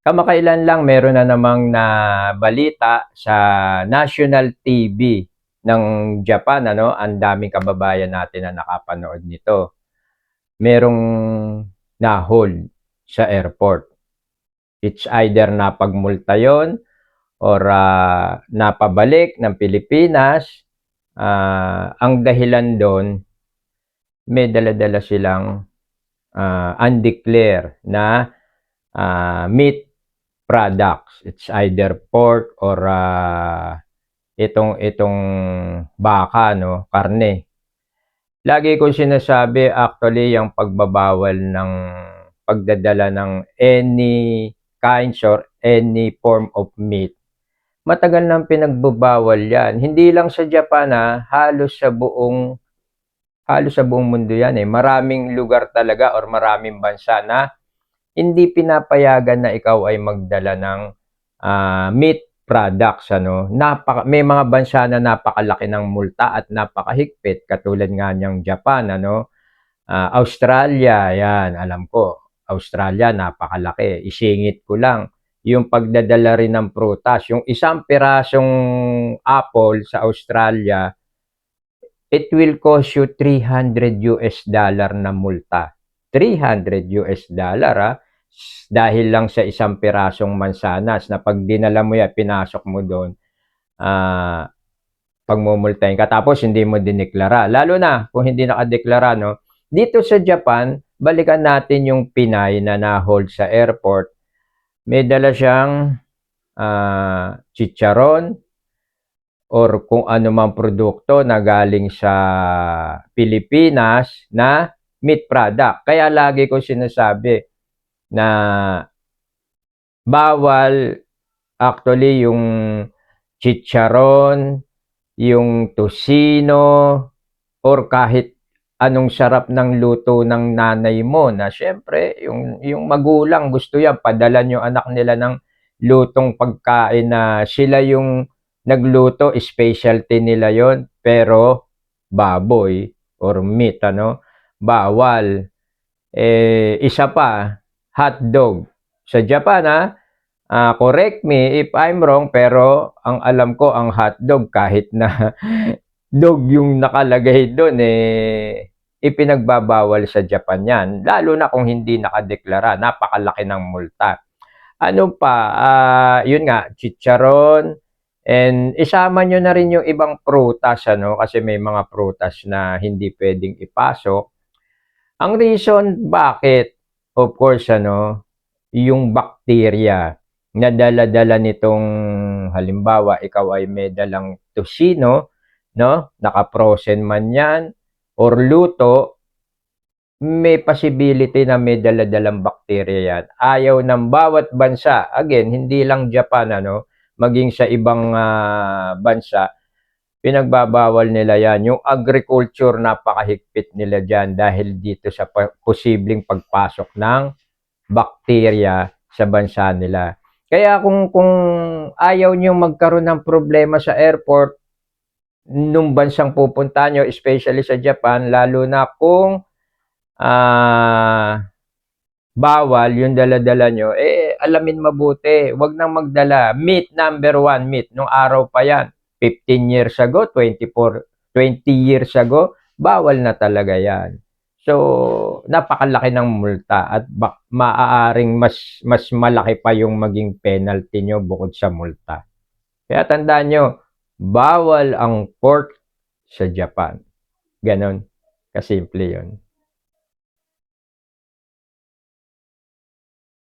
Kamakailan lang meron na namang nabalita sa national TV ng Japan, ano, ang daming kababayan natin na nakapanood nito. Merong na-hold sa airport. It's either napagmulta yon or napabalik ng Pilipinas. Ang dahilan doon, may dala-dala silang undeclared na meat products. It's either pork or itong baka, no, karne. Lagi ko sinasabi actually yung pagbabawal ng pagdadala ng any kinds or any form of meat. Matagal nang pinagbabawal yan. Hindi lang sa Japan, halos sa buong mundo yan eh. Maraming lugar talaga or maraming bansa na hindi pinapayagan na ikaw ay magdala ng meat products, ano. May mga bansa na napakalaki ng multa at napakahigpit, katulad nga niyang Japan, ano. Australia, yan, alam ko. Australia, napakalaki. Isingit ko lang, yung pagdadala rin ng prutas. Yung isang pirasong apple sa Australia, it will cost you $300 na multa. $300 dahil lang sa isang pirasong mansanas na pag dinala mo yan, pinasok mo doon, pagmumultahin ka. Tapos hindi mo dineklara. Lalo na kung hindi nakadeklara, no? Dito sa Japan, balikan natin yung Pinay na na-hold sa airport. May dala siyang chicharon or kung ano mang produkto na galing sa Pilipinas na meat product. Kaya lagi ko sinasabi na bawal actually yung chicharon, yung tocino, or kahit anong sarap ng luto ng nanay mo na syempre yung magulang gusto yan, padalan yung anak nila ng lutong pagkain na sila yung nagluto, specialty nila yon, pero baboy or meat, ano, bawal. Isa pa, hotdog. Sa Japan, correct me if I'm wrong, pero ang alam ko, ang hotdog, kahit na dog yung nakalagay doon, ipinagbabawal sa Japan yan. Lalo na kung hindi nakadeklara, napakalaki ng multa. Ano pa, yun nga, chicharon, and isama nyo na rin yung ibang prutas, ano, kasi may mga prutas na hindi pwedeng ipasok. Ang reason bakit, of course, ano, yung bacteria na dala-dala nitong, halimbawa, ikaw ay may dalang tocino, no? Naka-frozen man yan, or luto, may possibility na may dala-dalang bacteria yan. Ayaw ng bawat bansa, again, hindi lang Japan, ano, maging sa ibang bansa, pinagbabawal nila yan. Yung agriculture, napakahigpit nila dyan dahil dito sa posibleng pagpasok ng bacteria sa bansa nila. Kaya kung ayaw nyo magkaroon ng problema sa airport, nung bansang pupunta nyo, especially sa Japan, lalo na kung bawal yung dala-dala nyo, alamin mabuti, wag nang magdala. Meat, number 1, meat. Nung araw pa yan, 15 years ago, 20 years ago, bawal na talaga yan. So, napakalaki ng multa at maaaring mas malaki pa yung maging penalty nyo bukod sa multa. Kaya tandaan nyo, bawal ang pork sa Japan. Ganon. Kasimple yun.